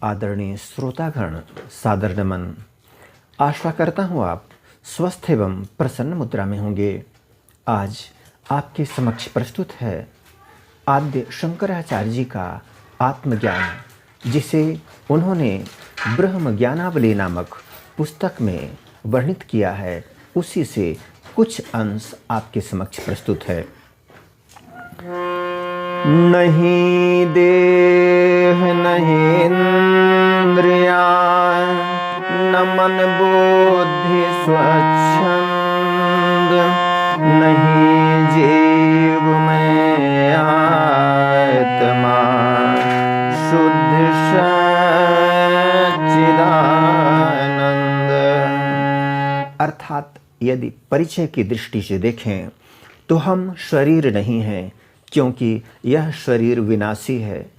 आदरणीय श्रोतागण, सादर नमन। आशा करता हूँ आप स्वस्थ एवं प्रसन्न मुद्रा में होंगे। आज आपके समक्ष प्रस्तुत है आद्य शंकराचार्य जी का आत्मज्ञान, जिसे उन्होंने ब्रह्म ज्ञानावली नामक पुस्तक में वर्णित किया है। उसी से कुछ अंश आपके समक्ष प्रस्तुत है। नहीं देह नहीं इंद्रिया, न मन बुद्धि स्वच्छंद, नहीं जीव में आत्मा शुद्ध सच्चिदानंद। अर्थात यदि परिचय की दृष्टि से देखें तो हम शरीर नहीं हैं, क्योंकि यह शरीर विनाशी है।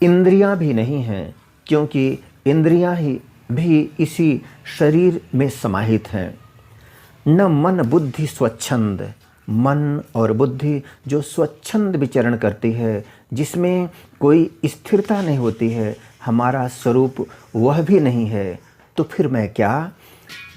इंद्रियां भी नहीं हैं, क्योंकि इंद्रियां ही भी इसी शरीर में समाहित हैं। न मन बुद्धि स्वच्छंद, मन और बुद्धि जो स्वच्छंद विचरण करती है, जिसमें कोई स्थिरता नहीं होती है, हमारा स्वरूप वह भी नहीं है। तो फिर मैं क्या?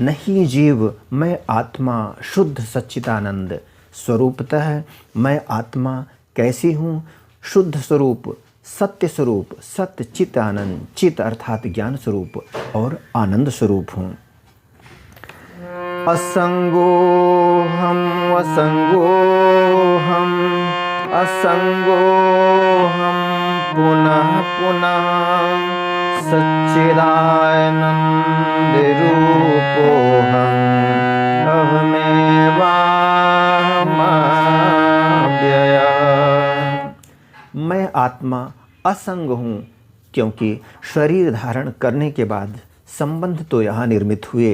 नहीं जीव मैं आत्मा शुद्ध सच्चिदानंद। स्वरूपतः मैं आत्मा कैसी हूँ? शुद्ध स्वरूप, सत्य स्वरूप, सत्य चित आनंद, चित अर्थात ज्ञान स्वरूप और आनंद स्वरूप हूँ। असंगो हम असंगो हम, असंगो हम पुनः पुनः, सच्चिदानंद रूपो हम अहमेवाहमव्ययः। मैं आत्मा असंग हूँ, क्योंकि शरीर धारण करने के बाद संबंध तो यहाँ निर्मित हुए।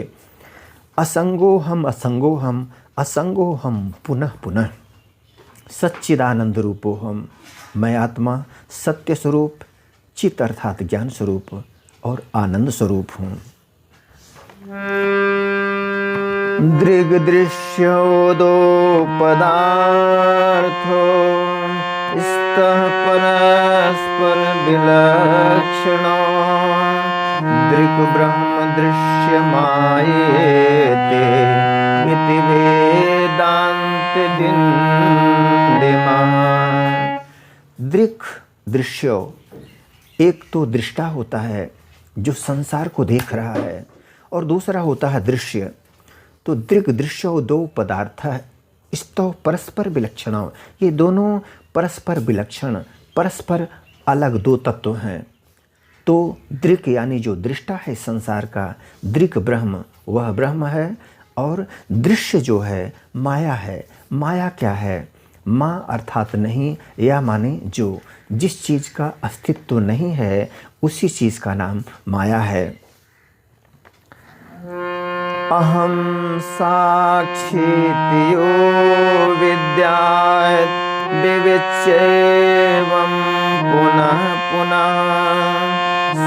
असंगो हम असंगो हम, असंगो हम पुनः पुनः, सच्चिदानंद रूपो हम। मैं आत्मा सत्य स्वरूप, चित अर्थात ज्ञान स्वरूप और आनंद स्वरूप हूँ। दृग दृश्यो दो पदार्थो, स्तः परस्पर विलक्षणो, दृक् ब्रह्म दृश्यमायेते इति वेदांत दिंडिमा। दृक् दृश्यो, एक तो दृष्टा होता है जो संसार को देख रहा है, और दूसरा होता है दृश्य। तो दृक् दृश्यो दो पदार्थ है, स्तौ परस्पर विलक्षण। ये दोनों परस्पर विलक्षण, परस्पर अलग दो तत्व हैं। तो दृक् यानी जो दृष्टा है संसार का, दृक् ब्रह्म वह ब्रह्म है, और दृश्य जो है माया है। माया क्या है? माँ अर्थात नहीं, या माने जो, जिस चीज़ का अस्तित्व नहीं है उसी चीज़ का नाम माया है। अहम साक्षीत्यो विद्यात् विविच्येवं पुनः पुनः,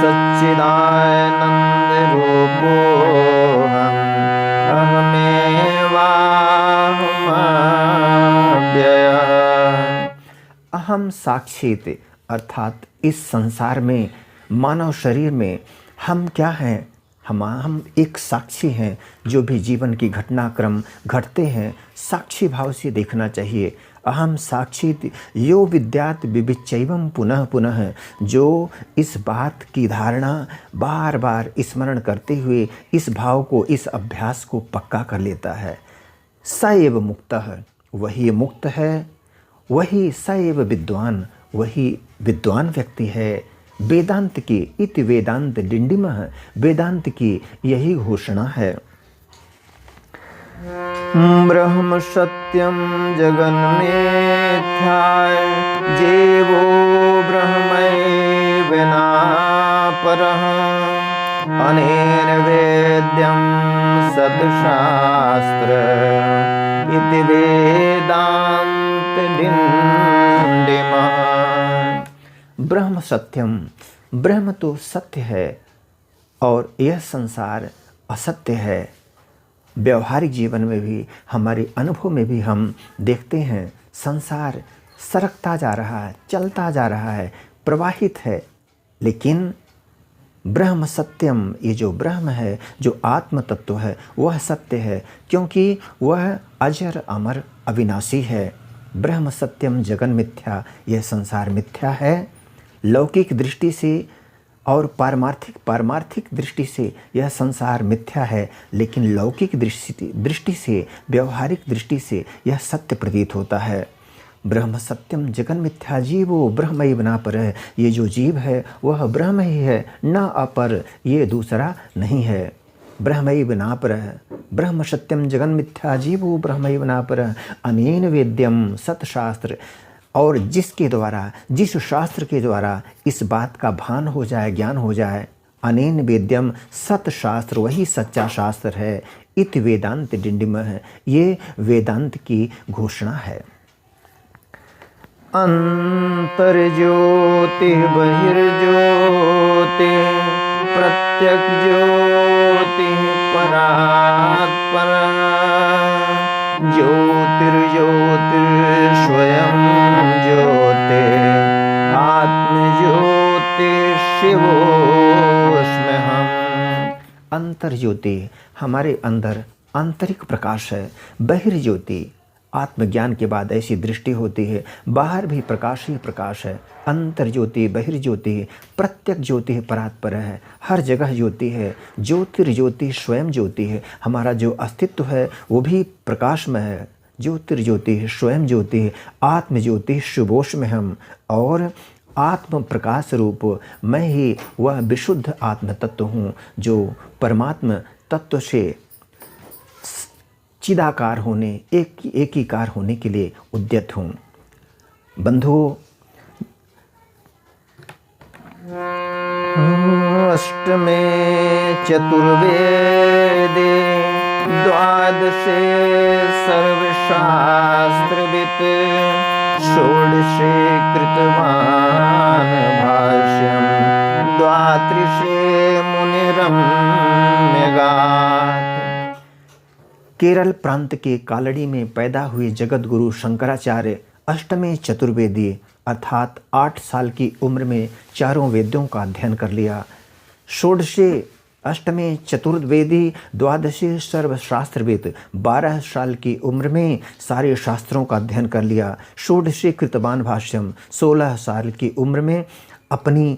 सच्चिदानंद रूपोऽहम् अहमेवाहमव्ययः। अहम साक्षीत अर्थात इस संसार में, मानव शरीर में हम क्या हैं? हम एक साक्षी हैं। जो भी जीवन की घटनाक्रम घटते हैं, साक्षी भाव से देखना चाहिए। अहम साक्षीत यो विद्यात् विविच्यैवं पुनः पुनः, जो इस बात की धारणा बार बार स्मरण करते हुए इस भाव को, इस अभ्यास को पक्का कर लेता है। स एव मुक्तः, वही मुक्त है। वही स एव विद्वान, वही विद्वान व्यक्ति है। वेदांत की इति वेदांत डिंडिमः, वेदांत की यही घोषणा है। ब्रह्म सत्यम जगन्मिथ्या, जीवो ब्रह्मैव नापरः, अनेन वेद्यं सद्शास्त्र इति वेदांत डिंडिमः। ब्रह्म सत्यम, ब्रह्म तो सत्य है और यह संसार असत्य है। व्यवहारिक जीवन में भी, हमारे अनुभव में भी हम देखते हैं संसार सरकता जा रहा है, चलता जा रहा है, प्रवाहित है, लेकिन ब्रह्म सत्यम, ये जो ब्रह्म है, जो आत्म तत्व है, वह सत्य है, क्योंकि वह अजर अमर अविनाशी है। ब्रह्म सत्यम जगन मिथ्या, यह संसार मिथ्या है। लौकिक दृष्टि से और पारमार्थिक दृष्टि से यह संसार मिथ्या है, लेकिन लौकिक दृष्टि से, व्यवहारिक दृष्टि से यह सत्य प्रतीत होता है। ब्रह्म सत्यम जगन मिथ्या, जीवो ब्रह्मैव न परः, ये जो जीव है वह ब्रह्म ही है, न अपर, ये दूसरा नहीं है। ब्रह्मैव न परः, ब्रह्म सत्यम जगन मिथ्या, जीवो ब्रह्मैव न परः, अनेन वेद्यम सतशास्त्र, और जिसके द्वारा, जिस शास्त्र के द्वारा इस बात का भान हो जाए, ज्ञान हो जाए, अनेन वेद्यम सतशास्त्र, वही सच्चा शास्त्र है। इत वेदांत डिंडिमः, ये वेदांत की घोषणा है। अंतर्ज्योति बहिर्ज्योति प्रत्यक ज्योति परात्परा, ज्योतिर्ज्योतिर् स्वयं ज्योति, आत्मज्योति शिवोऽस्म्यहम्। अंतर्ज्योति हमारे अंदर आंतरिक प्रकाश है। बहिर्ज्योति, आत्मज्ञान के बाद ऐसी दृष्टि होती है, बाहर भी प्रकाश ही प्रकाश है। अंतर्ज्योति बहिर्ज्योति, प्रत्यक ज्योति परात्पर है, हर जगह ज्योति है। ज्योतिर्ज्योति स्वयं ज्योति है, हमारा जो अस्तित्व है वो भी प्रकाशमय है। ज्योतिर्ज्योति स्वयं ज्योति, आत्मज्योति शुभोष्म्यहम्, और आत्म प्रकाश रूप मैं ही वह विशुद्ध आत्म तत्व हूँ, जो परमात्म तत्व से चिदाकार होने, एक ही कार होने के लिए उद्यत हूँ। बंधुओं, अष्टमे चतुर्वेदे द्वादशे सर्वशास्त्रवित्, षोडशे कृतवान् भाष्यं, द्वात्रिशे मुनिरम्यगात्। केरल प्रांत के कालड़ी में पैदा हुए जगत गुरु शंकराचार्य अष्टमे चतुर्वेदी अर्थात 8 साल की उम्र में चारों वेदों का अध्ययन कर लिया। षोडशे अष्टमे चतुर्वेदी द्वादशे सर्वशास्त्रविद 12 साल की उम्र में सारे शास्त्रों का अध्ययन कर लिया। षोडशे कृतवान भाष्यम 16 साल की उम्र में अपनी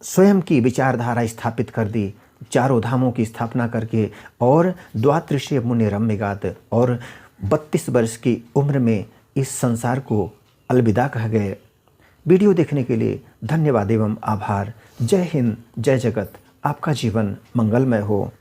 स्वयं की विचारधारा स्थापित कर दी, चारों धामों की स्थापना करके, और द्वात्रिशे मुनि रम्यगात, और 32 वर्ष की उम्र में इस संसार को अलविदा कह गए। वीडियो देखने के लिए धन्यवाद एवं आभार। जय हिंद, जय जगत, आपका जीवन मंगलमय हो।